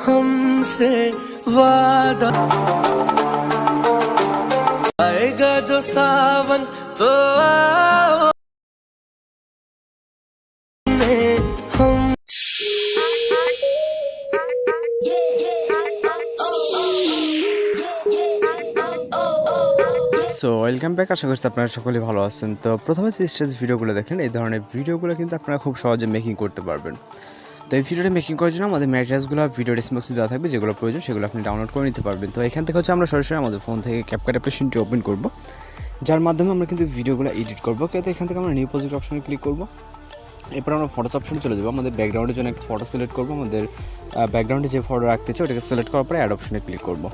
हमसे वादा आएगा जो सावन तो आओ हम সো ওয়েলকাম ব্যাক। আশা করছি আপনারা সকলে ভালো আছেন। তো প্রথমে যে স্টেজ ভিডিওগুলো দেখলেন, এই ধরনের ভিডিওগুলো কিন্তু আপনারা খুব সহজে মেকিং করতে পারবেন। তো এই ভিডিওটা মেকিং করার জন্য আমাদের ম্যাটেরিয়ালসগুলো ভিডিও ডিসক্রিপশনে দেওয়া থাকবে, যেগুলো প্রয়োজন সেগুলো আপনি ডাউনলোড করে নিতে পারবেন। তো এখান থেকে হচ্ছে আমরা সরাসরি আমাদের ফোন থেকে ক্যাপকাট অ্যাপ্লিকেশনটি ওপেন করব, যার মাধ্যমে আমরা কিন্তু ভিডিওগুলো এডিট করবো। তো এখান থেকে আমরা নিউ প্রজেক্ট অপশনে ক্লিক করব। এরপর আমরা ফটোস অপশনে চলে যাবো। আমাদের ব্যাকগ্রাউন্ডের জন্য একটা ফটো সিলেক্ট করবো। আমাদের ব্যাকগ্রাউন্ডে যে ফটো রাখতে চাই ওটাকে সিলেক্ট করার পরে অ্যাড অপশনে ক্লিক করব।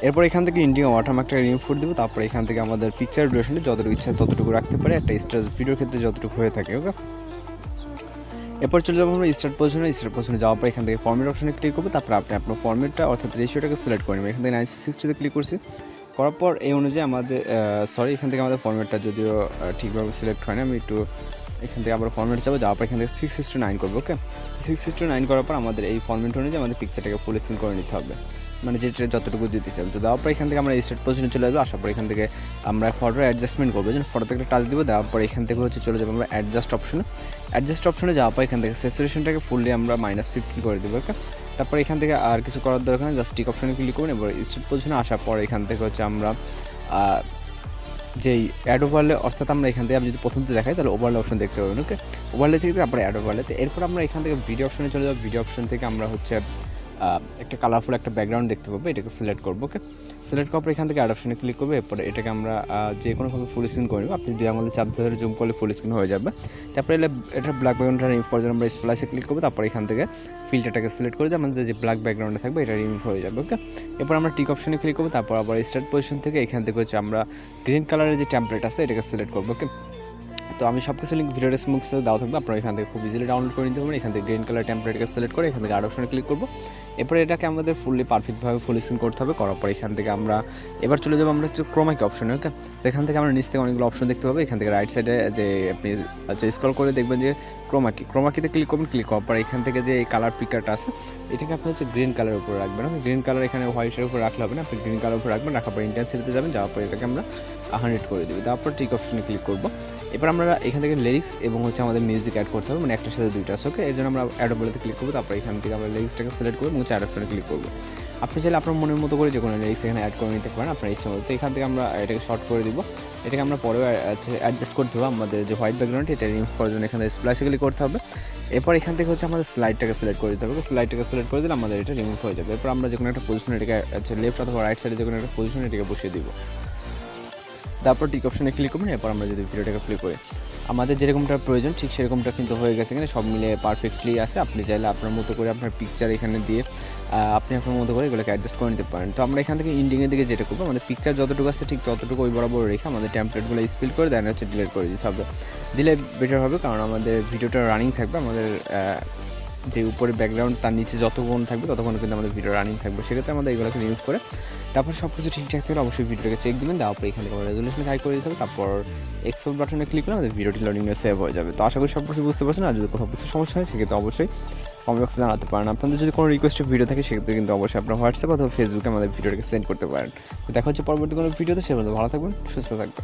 এরপর এখান থেকে ইন্ডিয়া ওয়াটারমার্কটা রিমুভ করে দেবো। তারপর এখান থেকে আমাদের পিকচার ডিউরেশনে যতটুকু ইচ্ছা ততটুকু রাখতে পারে, একটা স্টেজ ভিডিওর ক্ষেত্রে যতটুকু হয়ে থাকে। ওকে, এরপর চলে যাবো আমরা স্টার্ট পজিশনে যাওয়ার পর এখান থেকে ফর্মেট অপশনে ক্লিক করবো। তারপর আপনি আপনার ফর্মেটটা অর্থাৎ রেশিওটাকে সিলেক্ট করে নেবেন। এখান থেকে 960 ক্লিক করছি, করার পর এই অনুযায়ী আমাদের এখান থেকে আমাদের ফর্মেটটা যদিও ঠিকভাবে সিলেক্ট হয় না, আমি একটু এখান থেকে আবার ফর্মেট যাবো। যাওয়ার পর এখান থেকে 6:9 করবো। ওকে, 6:9 করার পর আমাদের এই ফর্মেট অনুযায়ী আমাদের পিকচারটাকে ফুল স্ক্রিন করে নিতে হবে, মানে যেটা যতটুকু দিতে চান। তো দেওয়ার পর এখান থেকে আমরা স্টার্ট পজিশনে চলে যাবো। আসার পর এখান থেকে আমরা ফটোর অ্যাডজাস্টমেন্ট করবো, যেন ফটোতে একটা টাচ দেবো। দেওয়ার পর এখান থেকে হচ্ছে চলে যাবো আমরা অ্যাডজাস্ট অপশনে যাওয়ার পর এখান থেকে স্যাচুরেশনটাকে ফুললি আমরা -15 করে দেবো। ওকে, তারপর এখান থেকে আর কিছু করার দরকার নেই, জাস্ট টিক অপশনে ক্লিক করুন। এবার স্টার্ট পজিশনে আসার পর এখান থেকে হচ্ছে আমরা যেই অ্যাড ওভারলে, অর্থাৎ আমরা এখান থেকে আমি যদি প্রথমতে দেখাই তাহলে ওভারলে অপশন দেখতে পাবেন। ওকে, ওভারলে থেকে তারপরে অ্যাড ওভারলেতে। এরপর আমরা এখান থেকে ভিডিও অপশনে চলে যাবো। ভিডিও অপশন থেকে আমরা হচ্ছে একটা কালারফুল একটা ব্যাকগ্রাউন্ড দেখতে পাবো, এটাকে সিলেক্ট করবো। ওকে, সিলেক্ট করার পর এখান থেকে অ্যাড অপশনে ক্লিক করবো। এরপরে এটাকে আমরা যে কোনোভাবে ফুল স্ক্রিন করে নেবো। আপনি দুই আঙুলে চাপ ধরে জুম করলে ফুল স্ক্রিন হয়ে যাবে। তারপরে এটা ব্ল্যাক ব্যাকগ্রাউন্ডটা রিমুভ করার জন্য আমরা স্প্লাইসে ক্লিক করবো। তারপর এখান থেকে ফিল্টারটাকে সিলেক্ট করে দিয়ে আমাদের যে ব্ল্যাক ব্যাকগ্রাউন্ডে থাকবে এটা রিমুভ হয়ে যাবে। ওকে, এরপর আমরা টিক অপশনে ক্লিক করবো। তারপর আবার স্টার্ট পজিশন থেকে এখান থেকে হচ্ছে আমরা গ্রিন কালারের যে টেমপ্লেট আছে এটাকে সিলেক্ট করবো। ওকে, তো আমি সব কিছু লিঙ্ক ভিডিও ডেসক্রিপশনে দেওয়া থাকবে, আপনারা এখান থেকে খুব ইজিলি ডাউনলোড করে নিতে পারবেন। এখান থেকে গ্রিন কালার টেমপ্লেটকে সিলেক্ট করে এখান থেকে অ্যাড অপশনে ক্লিক করবো। এরপরে এটাকে আমাদের ফুললি পারফেক্টভাবে ফুল স্ক্রিন করতে হবে। করার পর এখান থেকে আমরা এবার চলে যাবো আমরা হচ্ছে ক্রোমাকি অপশনে। ওকে, তো এখান থেকে আমরা নিচ থেকে অনেকগুলো অপশন দেখতে পাবো। এখান থেকে রাইট সাইডে যে আপনি স্ক্রল করে দেখবেন যে ক্রোমাকিতে ক্লিক করবেন। ক্লিক করার পর এখান থেকে যে এই কালার পিকারটা আছে এটাকে আপনি হচ্ছে গ্রিন কালারের উপরে রাখবেন। গ্রিন কালার এখানে হোয়াইটের উপরে রাখলে হবে না, আপনি গ্রিন কালার উপরে রাখবেন। রাখার পর ইন্টেন্সিটিতে যাবেন, যাওয়ার পর এটাকে আমরা 100 করে দেবো। তারপর টিক অপশনে ক্লিক করবো। এবার আমরা এখান থেকে লিরিক্স এবং হচ্ছে আমাদের মিউজিক অ্যাড করতে হবে, মানে একটার সাথে দুইটা আছে। ওকে, এর জন্য আমরা অ্যাড ওভারলেতে ক্লিক করবো। তারপর এখান থেকে আমরা লিরিক্সটাকে সিলেক্ট করবো এবং অ্যাড অপশনে ক্লিক করবো। আপনি চাইলে আপনার মনের মতো করে যে কোনো লিরিক্স এখানে অ্যাড করে নিতে পারেন আপনার ইচ্ছা মতো। তো এখান থেকে আমরা এটাকে শর্ট করে দিব। এটাকে আমরা পরেও অ্যাডজাস্ট করতে হবে। আমাদের যে হোয়াইট ব্যাকগ্রাউন্ড এটা রিমুভ করার জন্য এখানে স্প্লাইসে ক্লিক করতে হবে। এরপর এখান থেকে হচ্ছে আমাদের স্লাইডটাকে সিলেক্ট করে দিতে হবে। স্লাইডটাকে সিলেক্ট করে দিলে আমাদের এটা রিমুভ হয়ে যাবে। এরপর আমরা যে কোনো একটা পজিশনে এটাকে লেফট অথবা রাইট সাইডে যে কোনো একটা পজিশনে এটাকে বসিয়ে দিব। তারপর টিক অপশনে ক্লিক করবেন। এরপর আমরা যদি ভিডিওটাকে প্লে করি, আমাদের যেরকমটা প্রয়োজন ঠিক সেরকমটা কিন্তু হয়ে গেছে, এখানে সব মিলে পারফেক্টলি আছে। আপনি চাইলে আপনার মতো করে আপনার পিকচার এখানে দিয়ে আপনি আপনার মতো করে এগুলোকে অ্যাডজাস্ট করে নিতে পারেন। তো আমরা এখান থেকে ইন্ডিংয়ের দিকে যেটা করবো, আমাদের পিকচার যতটুকু আছে ঠিক ততটুকু ওই বরাবর রেখে আমাদের টেমপ্লেটগুলো স্পিল করে দেন হচ্ছে ডিলিট করে দিতে হবে। দিলে বেটার হবে, কারণ আমাদের ভিডিওটা রানিং থাকবে। আমাদের যে উপরে ব্যাকগ্রাউন্ড তার নিচে যতক্ষণ থাকবে ততক্ষণ কিন্তু আমাদের ভিডিও রানিং থাকবে। সেক্ষেত্রে আমাদের এগুলোকে রিমুভ করে তারপর সব কিছু ঠিকঠাক থাকলে অবশ্যই ভিডিওটাকে চেক দেবেন। দেওয়ার পর এখান থেকে আমরা রেজলিউশন হাই করে দিতে হবে। তারপর এক্সপোর্ট বাটনে ক্লিক করে আমাদের ভিডিওটি লোডিংয়ে সেভ হয়ে যাবে। তো আশা করি সব কিছু বুঝতে পারছেন। আর যদি কোথাও কিছু সমস্যা হয় সেক্ষেত্রে অবশ্যই কমেন্ট বক্সে জানাতে পারেন। আপনাদের যদি কোনো রিকোয়েস্টের ভিডিও থাকে সেক্ষেত্রে কিন্তু অবশ্যই আপনার হোয়াটসঅ্যাপ অথবা ফেসবুকে আমাদের ভিডিওটাকে সেন্ড করতে পারেন। তো দেখা হচ্ছে পরবর্তী কোনো ভিডিওতে। সে পর্যন্ত ভালো থাকবেন, সুস্থ থাকবেন।